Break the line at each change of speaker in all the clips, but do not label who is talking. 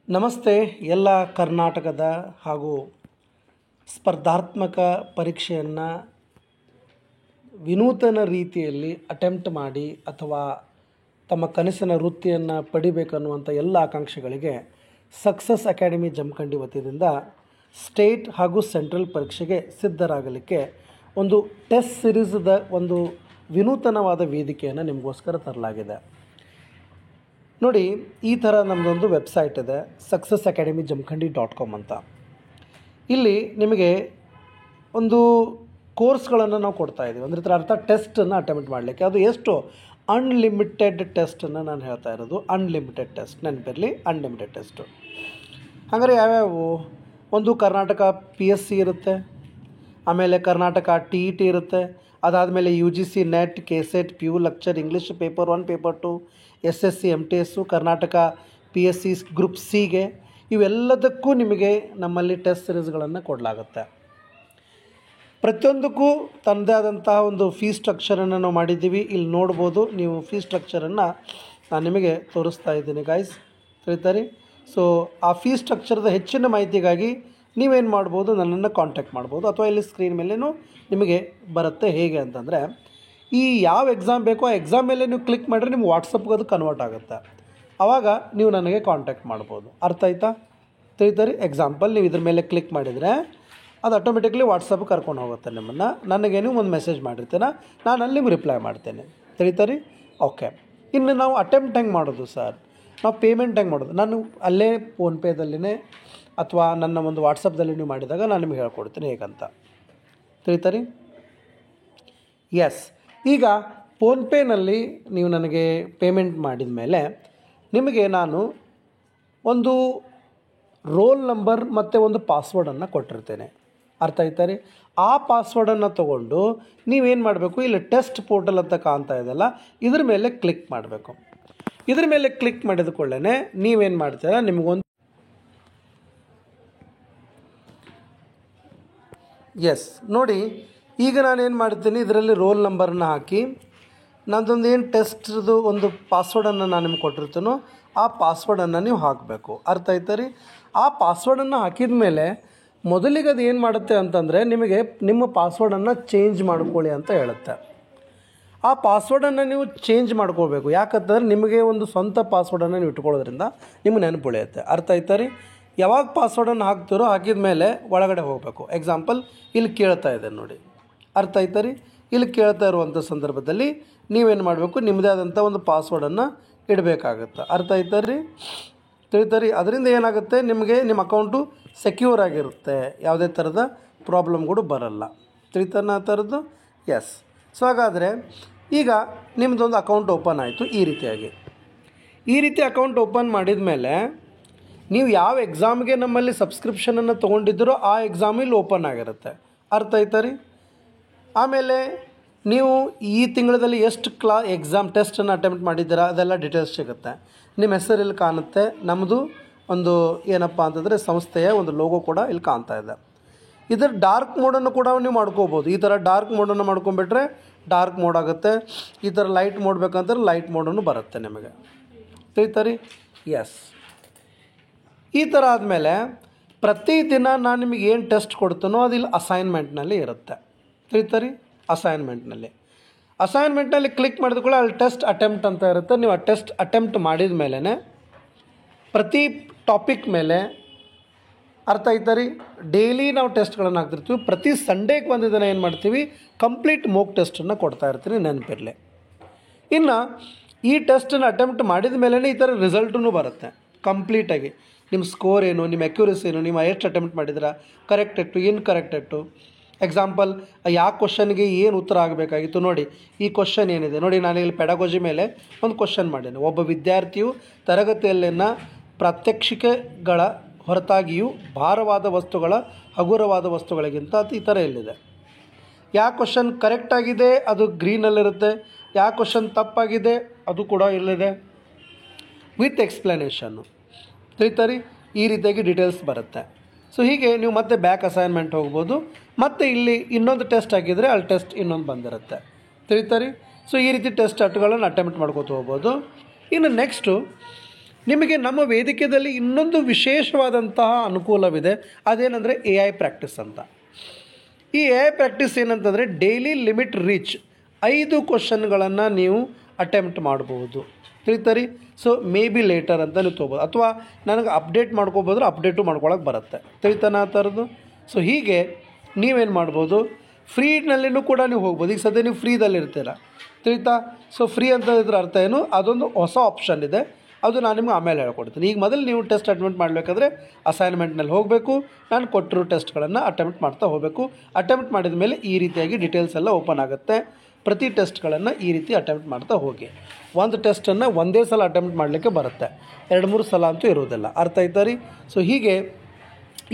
ನಮಸ್ತೆ ಎಲ್ಲ ಕರ್ನಾಟಕದ ಹಾಗೂ ಸ್ಪರ್ಧಾತ್ಮಕ ಪರೀಕ್ಷೆಯನ್ನು ವಿನೂತನ ರೀತಿಯಲ್ಲಿ ಅಟೆಂಪ್ಟ್ ಮಾಡಿ ಅಥವಾ ತಮ್ಮ ಕನಸಿನ ವೃತ್ತಿಯನ್ನು ಪಡಿಬೇಕನ್ನುವಂಥ ಎಲ್ಲ ಆಕಾಂಕ್ಷಿಗಳಿಗೆ ಸಕ್ಸಸ್ ಅಕಾಡೆಮಿ ಜಮಖಂಡಿ ವತಿಯಿಂದ ಸ್ಟೇಟ್ ಹಾಗೂ ಸೆಂಟ್ರಲ್ ಪರೀಕ್ಷೆಗೆ ಸಿದ್ಧರಾಗಲಿಕ್ಕೆ ಒಂದು ಟೆಸ್ಟ್ ಸಿರೀಸ್ದ ಒಂದು ವಿನೂತನವಾದ ವೇದಿಕೆಯನ್ನು ನಿಮಗೋಸ್ಕರ ತರಲಾಗಿದೆ. ನೋಡಿ, ಈ ಥರ ನಮ್ಮದೊಂದು ವೆಬ್ಸೈಟ್ ಇದೆ, ಸಕ್ಸಸ್ ಅಕಾಡೆಮಿ ಜಮಖಂಡಿ .com ಅಂತ. ಇಲ್ಲಿ ನಿಮಗೆ ಒಂದು ಕೋರ್ಸ್ಗಳನ್ನು ನಾವು ಕೊಡ್ತಾಯಿದ್ದೀವಿ. ಅಂದರೆ ಇದರ ಅರ್ಥ ಟೆಸ್ಟನ್ನು ಅಟೆಂಪ್ಟ್ ಮಾಡಲಿಕ್ಕೆ. ಅದು ಎಷ್ಟು ಅನ್ಲಿಮಿಟೆಡ್ ಟೆಸ್ಟನ್ನು ನಾನು ಹೇಳ್ತಾ ಇರೋದು. ಅನ್ಲಿಮಿಟೆಡ್ ಟೆಸ್ಟ್, ನೆನಪಿರಲಿ, ಅನ್ಲಿಮಿಟೆಡ್ ಟೆಸ್ಟು. ಹಾಗಾದರೆ ಯಾವ್ಯಾವು? ಒಂದು ಕರ್ನಾಟಕ PSC ಇರುತ್ತೆ, ಆಮೇಲೆ ಕರ್ನಾಟಕ TET ಇರುತ್ತೆ, ಅದಾದಮೇಲೆ UGC NET, KSET, PU lecture, English paper 1, paper 2, SSC MTS, Karnataka PSC group Cಗೆ, ಇವೆಲ್ಲದಕ್ಕೂ ನಿಮಗೆ ನಮ್ಮಲ್ಲಿ ಟೆಸ್ಟ್ ಸಿರೀಸ್ಗಳನ್ನು ಕೊಡಲಾಗುತ್ತೆ. ಪ್ರತಿಯೊಂದಕ್ಕೂ ತನ್ನದೇ ಆದಂತಹ ಒಂದು ಫೀಸ್ ಸ್ಟ್ರಕ್ಚರನ್ನು ನಾವು ಮಾಡಿದ್ದೀವಿ. ಇಲ್ಲಿ ನೋಡ್ಬೋದು ನೀವು, ಫೀಸ್ ಸ್ಟ್ರಕ್ಚರನ್ನು ನಾನು ನಿಮಗೆ ತೋರಿಸ್ತಾ ಇದ್ದೀನಿ ಗಾಯ್ಸ್, ತಿಳಿತಾರೆ. ಸೊ ಆ ಫೀಸ್ ಸ್ಟ್ರಕ್ಚರ್ದ ಹೆಚ್ಚಿನ ಮಾಹಿತಿಗಾಗಿ ನೀವೇನು ಮಾಡ್ಬೋದು, ನನ್ನನ್ನು ಕಾಂಟ್ಯಾಕ್ಟ್ ಮಾಡ್ಬೋದು, ಅಥವಾ ಇಲ್ಲಿ ಸ್ಕ್ರೀನ್ ಮೇಲೇನು ನಿಮಗೆ ಬರುತ್ತೆ. ಹೇಗೆ ಅಂತಂದರೆ, ಈ ಯಾವ ಎಕ್ಸಾಮ್ ಬೇಕೋ ಆ ಎಕ್ಸಾಮ್ ಮೇಲೆ ನೀವು ಕ್ಲಿಕ್ ಮಾಡಿದ್ರೆ ನಿಮ್ಗೆ ವಾಟ್ಸಪ್ಗೆ ಅದು ಕನ್ವರ್ಟ್ ಆಗುತ್ತೆ. ಆವಾಗ ನೀವು ನನಗೆ ಕಾಂಟ್ಯಾಕ್ಟ್ ಮಾಡ್ಬೋದು. ಅರ್ಥ ಆಯ್ತಾ? ತಿಳಿತಾರೆ. ಎಕ್ಸಾಂಪಲ್ ನೀವು ಇದ್ರ ಮೇಲೆ ಕ್ಲಿಕ್ ಮಾಡಿದರೆ ಅದು ಆಟೋಮೆಟಿಕ್ಲಿ ವಾಟ್ಸಪ್ಗೆ ಕರ್ಕೊಂಡು ಹೋಗುತ್ತೆ ನಿಮ್ಮನ್ನು. ನನಗೇನು ಒಂದು ಮೆಸೇಜ್ ಮಾಡಿರ್ತೇನೆ, ನಾನು ಅಲ್ಲಿ ನಿಮ್ಗೆ ರಿಪ್ಲೈ ಮಾಡ್ತೇನೆ. ತಿಳಿತಾರೆ. ಓಕೆ, ಇನ್ನು ನಾವು ಅಟೆಂಪ್ಟ್ ಹೆಂಗೆ ಮಾಡೋದು ಸರ್, ನಾವು ಪೇಮೆಂಟ್ ಹೆಂಗೆ ಮಾಡೋದು? ನಾನು ಅಲ್ಲೇ ಫೋನ್ಪೇದಲ್ಲಿನೇ ಅಥವಾ ನನ್ನ ಒಂದು ವಾಟ್ಸಪ್ದಲ್ಲಿ ನೀವು ಮಾಡಿದಾಗ ನಾನು ನಿಮಗೆ ಹೇಳ್ಕೊಡ್ತೀನಿ ಹೇಗಂತ. ತಿಳಿತಾರೆ. ಎಸ್, ಈಗ ಫೋನ್ಪೇನಲ್ಲಿ ನೀವು ನನಗೆ ಪೇಮೆಂಟ್ ಮಾಡಿದ ಮೇಲೆ ನಿಮಗೆ ನಾನು ಒಂದು ರೋಲ್ ನಂಬರ್ ಮತ್ತು ಒಂದು ಪಾಸ್ವರ್ಡನ್ನು ಕೊಟ್ಟಿರ್ತೇನೆ. ಅರ್ಥ ಆಯ್ತಾ ರೀ? ಆ ಪಾಸ್ವರ್ಡನ್ನು ತೊಗೊಂಡು ನೀವೇನು ಮಾಡಬೇಕು, ಇಲ್ಲಿ ಟೆಸ್ಟ್ ಪೋರ್ಟಲ್ ಅಂತ ಕಾಣ್ತಾ ಇದೆಯಲ್ಲ, ಇದ್ರ ಮೇಲೆ ಕ್ಲಿಕ್ ಮಾಡಬೇಕು. ಇದ್ರ ಮೇಲೆ ಕ್ಲಿಕ್ ಮಾಡಿದ ಕೂಡಲೇ ನೀವೇನು ಮಾಡ್ತೀರಾ, ನಿಮಗೊಂದು ಎಸ್ ನೋಡಿ, ಈಗ ನಾನೇನು ಮಾಡ್ತೀನಿ, ಇದರಲ್ಲಿ ರೋಲ್ ನಂಬರನ್ನು ಹಾಕಿ ನಂದೊಂದು ಏನು ಟೆಸ್ಟ್ದು ಒಂದು ಪಾಸ್ವರ್ಡನ್ನು ನಾನು ನಿಮ್ಗೆ ಕೊಟ್ಟಿರ್ತೀನೋ ಆ ಪಾಸ್ವರ್ಡನ್ನು ನೀವು ಹಾಕಬೇಕು. ಅರ್ಥ ಆಯ್ತಾ ರೀ? ಆ ಪಾಸ್ವರ್ಡನ್ನು ಹಾಕಿದ ಮೇಲೆ ಮೊದಲಿಗೆ ಅದು ಏನು ಮಾಡುತ್ತೆ ಅಂತಂದರೆ, ನಿಮಗೆ ನಿಮ್ಮ ಪಾಸ್ವರ್ಡನ್ನು ಚೇಂಜ್ ಮಾಡ್ಕೊಳ್ಳಿ ಅಂತ ಹೇಳುತ್ತೆ. ಆ ಪಾಸ್ವರ್ಡನ್ನು ನೀವು ಚೇಂಜ್ ಮಾಡ್ಕೋಬೇಕು. ಯಾಕಂತಂದರೆ ನಿಮಗೆ ಒಂದು ಸ್ವಂತ ಪಾಸ್ವರ್ಡನ್ನು ನೀವು ಇಟ್ಕೊಳ್ಳೋದ್ರಿಂದ ನಿಮ್ಗೆ ನೆನಪು ಉಳಿಯುತ್ತೆ. ಅರ್ಥ ಆಯ್ತಾ ರೀ? ಯಾವಾಗ ಪಾಸ್ವರ್ಡನ್ನು ಹಾಕ್ತಿರೋ ಹಾಕಿದ ಮೇಲೆ ಒಳಗಡೆ ಹೋಗಬೇಕು. ಎಕ್ಸಾಂಪಲ್ ಇಲ್ಲಿ ಕೇಳ್ತಾ ಇದೆ ನೋಡಿ, ಅರ್ಥ ಆಯ್ತಾ ರೀ? ಇಲ್ಲಿ ಕೇಳ್ತಾ ಇರುವಂಥ ಸಂದರ್ಭದಲ್ಲಿ ನೀವೇನು ಮಾಡಬೇಕು, ನಿಮ್ಮದೇ ಆದಂಥ ಒಂದು ಪಾಸ್ವರ್ಡನ್ನು ಇಡಬೇಕಾಗುತ್ತೆ. ಅರ್ಥ ಆಯ್ತಾ ರೀ? ತಿಳಿತಾರೆ. ಅದರಿಂದ ಏನಾಗುತ್ತೆ, ನಿಮಗೆ ನಿಮ್ಮ ಅಕೌಂಟು ಸೆಕ್ಯೂರ್ ಆಗಿರುತ್ತೆ, ಯಾವುದೇ ಥರದ ಪ್ರಾಬ್ಲಮ್ಗಳು ಬರಲ್ಲ. ತಿಳಿತಾನ ಆ ಥರದ್ದು? ಎಸ್. ಸೊ ಹಾಗಾದರೆ ಈಗ ನಿಮ್ಮದೊಂದು ಅಕೌಂಟ್ ಓಪನ್ ಆಯಿತು. ಈ ರೀತಿ ಅಕೌಂಟ್ ಓಪನ್ ಮಾಡಿದ ಮೇಲೆ ನೀವು ಯಾವ ಎಕ್ಸಾಮ್ಗೆ ನಮ್ಮಲ್ಲಿ ಸಬ್ಸ್ಕ್ರಿಪ್ಷನನ್ನು ತೊಗೊಂಡಿದ್ದೀರೋ ಆ ಎಕ್ಸಾಮ್ ಇಲ್ಲಿ ಓಪನ್ ಆಗಿರುತ್ತೆ. ಅರ್ಥ ಆಯ್ತಾ ರೀ? ಆಮೇಲೆ ನೀವು ಈ ತಿಂಗಳಲ್ಲಿ ಎಷ್ಟು ಎಕ್ಸಾಮ್ ಟೆಸ್ಟನ್ನು ಅಟೆಂಪ್ಟ್ ಮಾಡಿದ್ದೀರಾ ಅದೆಲ್ಲ ಡೀಟೇಲ್ಸ್ ಸಿಗುತ್ತೆ. ನಿಮ್ಮ ಹೆಸರು ಇಲ್ಲಿ ಕಾಣುತ್ತೆ. ನಮ್ಮದು ಒಂದು ಏನಪ್ಪ ಅಂತಂದರೆ ಸಂಸ್ಥೆಯ ಒಂದು ಲೋಗೋ ಕೂಡ ಇಲ್ಲಿ ಕಾಣ್ತಾ ಇದೆ. ಇದರ ಡಾರ್ಕ್ ಮೋಡನ್ನು ಕೂಡ ನೀವು ಮಾಡ್ಕೋಬೋದು. ಈ ಥರ ಡಾರ್ಕ್ ಮೋಡನ್ನು ಮಾಡ್ಕೊಂಬಿಟ್ರೆ ಡಾರ್ಕ್ ಮೋಡ್ ಆಗುತ್ತೆ. ಈ ಥರ ಲೈಟ್ ಮೋಡ್ ಬೇಕಂದ್ರೆ ಲೈಟ್ ಮೋಡನ್ನು ಬರುತ್ತೆ ನಿಮಗೆ. ತಿಳಿತಾರೆ? ಎಸ್. ಈ ಥರ ಆದಮೇಲೆ ಪ್ರತಿದಿನ ನಾನು ನಿಮಗೆ ಏನು ಟೆಸ್ಟ್ ಕೊಡ್ತೀನೋ ಅದು ಇಲ್ಲಿ ಅಸೈನ್ಮೆಂಟ್ನಲ್ಲಿ ಇರುತ್ತೆ. ತಿಳಿತಾರೆ? ಅಸೈನ್ಮೆಂಟ್ನಲ್ಲಿ ಕ್ಲಿಕ್ ಮಾಡಿದ ಕೂಡ ಅಲ್ಲಿ ಟೆಸ್ಟ್ ಅಟೆಂಪ್ಟ್ ಅಂತ ಇರುತ್ತೆ. ನೀವು ಆ ಟೆಸ್ಟ್ ಅಟೆಂಪ್ಟ್ ಮಾಡಿದ ಮೇಲೇ ಪ್ರತಿ ಟಾಪಿಕ್ ಮೇಲೆ, ಅರ್ಥ ಆಯ್ತಾ ರೀ, ಡೈಲಿ ನಾವು ಟೆಸ್ಟ್ಗಳನ್ನು ಹಾಕ್ತಿರ್ತೀವಿ. ಪ್ರತಿ ಸಂಡೇಗೆ ಒಂದು ದಿನ ಏನು ಮಾಡ್ತೀವಿ, ಕಂಪ್ಲೀಟ್ ಮೋಕ್ ಟೆಸ್ಟನ್ನು ಕೊಡ್ತಾ ಇರ್ತೀನಿ, ನೆನಪಿರಲಿ. ಇನ್ನು ಈ ಟೆಸ್ಟನ್ನು ಅಟೆಂಪ್ಟ್ ಮಾಡಿದ ಮೇಲೇ ಈ ಥರ ರಿಸಲ್ಟೂ ಬರುತ್ತೆ ಕಂಪ್ಲೀಟಾಗಿ. ನಿಮ್ಮ ಸ್ಕೋರ್ ಏನು, ನಿಮ್ಮ ಅಕ್ಯುರಸಿ ಏನು, ನೀವು ಎಷ್ಟು ಅಟೆಂಪ್ಟ್ ಮಾಡಿದ್ದೀರಾ, ಕರೆಕ್ಟ್ ಇಟ್ಟು ಇನ್ಕರೆಕ್ಟ್ ಇಟ್ಟು. ಎಕ್ಸಾಂಪಲ್, ಯಾವ ಕ್ವಶನ್ಗೆ ಏನು ಉತ್ತರ ಆಗಬೇಕಾಗಿತ್ತು ನೋಡಿ. ಈ ಕ್ವಶನ್ ಏನಿದೆ ನೋಡಿ, ನಾನು ಇಲ್ಲಿ ಪೆಡಗೋಜಿ ಮೇಲೆ ಒಂದು ಕ್ವಶನ್ ಮಾಡೀನಿ. ಒಬ್ಬ ವಿದ್ಯಾರ್ಥಿಯು ತರಗತಿಯಲ್ಲಿನ ಪ್ರಾತ್ಯಕ್ಷಿಕೆಗಳ ಹೊರತಾಗಿಯೂ ಭಾರವಾದ ವಸ್ತುಗಳ ಹಗುರವಾದ ವಸ್ತುಗಳಿಗಿಂತ ಈ ಥರ ಎಲ್ಲಿದೆ. ಯಾವ ಕ್ವಶನ್ ಕರೆಕ್ಟ್ ಆಗಿದೆ ಅದು ಗ್ರೀನಲ್ಲಿರುತ್ತೆ, ಯಾವ ಕ್ವಶನ್ ತಪ್ಪಾಗಿದೆ ಅದು ಕೂಡ ಇಲ್ಲಿದೆ, ವಿತ್ ಎಕ್ಸ್ಪ್ಲನೇಷನ್ನು. ತಿಳಿತಾರೆ? ಈ ರೀತಿಯಾಗಿ ಡೀಟೇಲ್ಸ್ ಬರುತ್ತೆ. ಸೊ ಹೀಗೆ ನೀವು ಮತ್ತೆ ಬ್ಯಾಕ್ ಅಸೈನ್ಮೆಂಟ್ ಹೋಗ್ಬೋದು. ಮತ್ತು ಇಲ್ಲಿ ಇನ್ನೊಂದು ಟೆಸ್ಟ್ ಆಗಿದ್ದರೆ ಅಲ್ಲಿ ಟೆಸ್ಟ್ ಇನ್ನೊಂದು ಬಂದಿರುತ್ತೆ. ತಿಳಿತಾರೆ? ಸೊ ಈ ರೀತಿ ಟೆಸ್ಟ್ ಅಟ್ಗಳನ್ನು ಅಟೆಂಪ್ಟ್ ಮಾಡ್ಕೋತ ಹೋಗ್ಬೋದು. ಇನ್ನು ನೆಕ್ಸ್ಟು ನಿಮಗೆ ನಮ್ಮ ವೇದಿಕೆಯಲ್ಲಿ ಇನ್ನೊಂದು ವಿಶೇಷವಾದಂತಹ ಅನುಕೂಲವಿದೆ. ಅದೇನೆಂದರೆ AI ಪ್ರಾಕ್ಟೀಸ್ ಅಂತ. ಈ AI ಪ್ರಾಕ್ಟೀಸ್ ಏನಂತಂದರೆ ಡೈಲಿ ಲಿಮಿಟ್ ರೀಚ್ 5 ಕ್ವಶನ್ಗಳನ್ನು ನೀವು ಅಟೆಂಪ್ಟ್ ಮಾಡ್ಬೋದು. ತಿಳಿತರಿ. ಸೊ ಮೇ ಬಿ ಲೇಟರ್ ಅಂತ ನೀವು ತೊಗೋಬೋದು, ಅಥವಾ ನನಗೆ ಅಪ್ಡೇಟ್ ಮಾಡ್ಕೋಬೋದ್ರೆ ಅಪ್ಡೇಟು ಮಾಡ್ಕೊಳಕ್ಕೆ ಬರುತ್ತೆ. ತಿಳಿತಾನ ಆ ಥರದ್ದು. ಸೊ ಹೀಗೆ ನೀವೇನು ಮಾಡ್ಬೋದು, ಫ್ರೀನಲ್ಲಿನೂ ಕೂಡ ನೀವು ಹೋಗ್ಬೋದು. ಈಗ ಸದ್ಯ ನೀವು ಫ್ರೀದಲ್ಲಿರ್ತೀರ, ತಿಳಿತಾ. ಸೊ ಫ್ರೀ ಅಂತ ಇದ್ರ ಅರ್ಥ ಏನು, ಅದೊಂದು ಹೊಸ ಆಪ್ಷನ್ ಇದೆ, ಅದು ನಾನು ನಿಮ್ಗೆ ಆಮೇಲೆ ಹೇಳ್ಕೊಡ್ತೀನಿ. ಈಗ ಮೊದಲು ನೀವು ಟೆಸ್ಟ್ ಅಟೆಂಪ್ಟ್ ಮಾಡಬೇಕಾದ್ರೆ ಅಸೈನ್ಮೆಂಟ್ನಲ್ಲಿ ಹೋಗಬೇಕು, ನಾನು ಕೊಟ್ಟಿರೋ ಟೆಸ್ಟ್ಗಳನ್ನು ಅಟೆಂಪ್ಟ್ ಮಾಡ್ತಾ ಹೋಗಬೇಕು. ಅಟೆಂಪ್ಟ್ ಮಾಡಿದ ಮೇಲೆ ಈ ರೀತಿಯಾಗಿ ಡೀಟೇಲ್ಸ್ ಎಲ್ಲ ಓಪನ್ ಆಗುತ್ತೆ. ಪ್ರತಿ ಟೆಸ್ಟ್ಗಳನ್ನು ಈ ರೀತಿ ಅಟೆಂಪ್ಟ್ ಮಾಡ್ತಾ ಹೋಗಿ. ಒಂದು ಟೆಸ್ಟನ್ನು ಒಂದೇ ಸಲ ಅಟೆಂಪ್ಟ್ ಮಾಡಲಿಕ್ಕೆ ಬರುತ್ತೆ, 2-3 ಸಲ ಅಂತೂ ಇರೋದಿಲ್ಲ. ಅರ್ಥ ಆಯ್ತಾ ರೀ? ಸೊ ಹೀಗೆ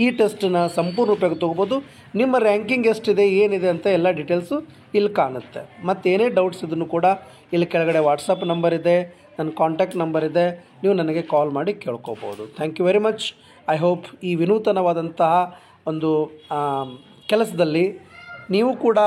ಈ ಟೆಸ್ಟನ್ನು ಸಂಪೂರ್ಣ ಉಪಯೋಗ ತೊಗೋಬೋದು. ನಿಮ್ಮ ರ್ಯಾಂಕಿಂಗ್ ಎಷ್ಟಿದೆ, ಏನಿದೆ ಅಂತ ಎಲ್ಲ ಡೀಟೇಲ್ಸು ಇಲ್ಲಿ ಕಾಣುತ್ತೆ. ಮತ್ತೇನೇ ಡೌಟ್ಸ್ ಇದನ್ನು ಕೂಡ ಇಲ್ಲಿ ಕೆಳಗಡೆ ವಾಟ್ಸಪ್ ನಂಬರ್ ಇದೆ, ನನ್ನ ಕಾಂಟ್ಯಾಕ್ಟ್ ನಂಬರ್ ಇದೆ, ನೀವು ನನಗೆ ಕಾಲ್ ಮಾಡಿ ಕೇಳ್ಕೊಬೋದು. Thank you very much. I hope ಈ ವಿನೂತನವಾದಂತಹ ಒಂದು ಕೆಲಸದಲ್ಲಿ ನೀವು ಕೂಡ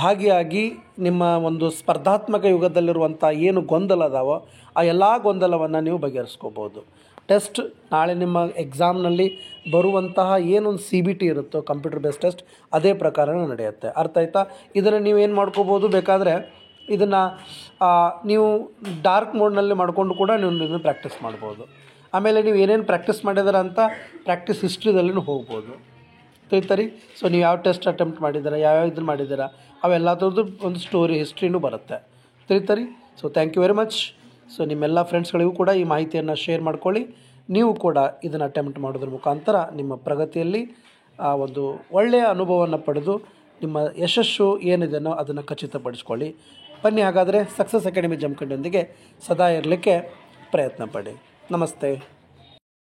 ಭಾಗಿಯಾಗಿ ನಿಮ್ಮ ಒಂದು ಸ್ಪರ್ಧಾತ್ಮಕ ಯುಗದಲ್ಲಿರುವಂಥ ಏನು ಗೊಂದಲ ಅದಾವೋ ಆ ಎಲ್ಲ ಗೊಂದಲವನ್ನು ನೀವು ಬಗೆಹರಿಸ್ಕೋಬೋದು. ಟೆಸ್ಟ್ ನಾಳೆ ನಿಮ್ಮ ಎಕ್ಸಾಮ್ನಲ್ಲಿ ಬರುವಂತಹ ಏನೊಂದು CBT ಇರುತ್ತೋ, ಕಂಪ್ಯೂಟರ್ ಬೇಸ್ಡ್ ಟೆಸ್ಟ್, ಅದೇ ಪ್ರಕಾರ ನಡೆಯುತ್ತೆ. ಅರ್ಥ ಆಯ್ತಾ? ಇದನ್ನು ನೀವೇನು ಮಾಡ್ಕೋಬೋದು, ಬೇಕಾದರೆ ಇದನ್ನು ನೀವು ಡಾರ್ಕ್ ಮೋಡ್ನಲ್ಲಿ ಮಾಡಿಕೊಂಡು ಕೂಡ ನೀವು ಇದನ್ನು ಪ್ರಾಕ್ಟೀಸ್ ಮಾಡ್ಬೋದು. ಆಮೇಲೆ ನೀವು ಏನೇನು ಪ್ರಾಕ್ಟೀಸ್ ಮಾಡಿದಾರ ಅಂತ ಪ್ರಾಕ್ಟೀಸ್ ಹಿಸ್ಟ್ರಿದಲ್ಲಿನೂ ಹೋಗ್ಬೋದು. ತಿಳಿತರಿ. ಸೊ ನೀವು ಯಾವ ಟೆಸ್ಟ್ ಅಟೆಂಪ್ಟ್ ಮಾಡಿದ್ದೀರಾ, ಯಾವ್ಯಾವ ಇದನ್ನು ಮಾಡಿದ್ದೀರಾ, ಅವೆಲ್ಲದ್ರದ್ದು ಒಂದು ಸ್ಟೋರಿ ಹಿಸ್ಟ್ರಿನೂ ಬರುತ್ತೆ. ತಿಳಿತರಿ. So thank you very much. So ನಿಮ್ಮೆಲ್ಲ ಫ್ರೆಂಡ್ಸ್ಗಳಿಗೂ ಕೂಡ ಈ ಮಾಹಿತಿಯನ್ನು ಶೇರ್ ಮಾಡ್ಕೊಳ್ಳಿ. ನೀವು ಕೂಡ ಇದನ್ನು ಅಟೆಂಪ್ಟ್ ಮಾಡೋದ್ರ ಮುಖಾಂತರ ನಿಮ್ಮ ಪ್ರಗತಿಯಲ್ಲಿ ಒಂದು ಒಳ್ಳೆಯ ಅನುಭವವನ್ನು ಪಡೆದು ನಿಮ್ಮ ಯಶಸ್ಸು ಏನಿದೆಯೋ ಅದನ್ನು ಖಚಿತಪಡಿಸ್ಕೊಳ್ಳಿ. ಬನ್ನಿ ಹಾಗಾದರೆ ಸಕ್ಸಸ್ ಅಕಾಡೆಮಿ ಜಮಖಂಡಿಯೊಂದಿಗೆ ಸದಾ ಇರಲಿಕ್ಕೆ ಪ್ರಯತ್ನ ಪಡಿ. ನಮಸ್ತೆ.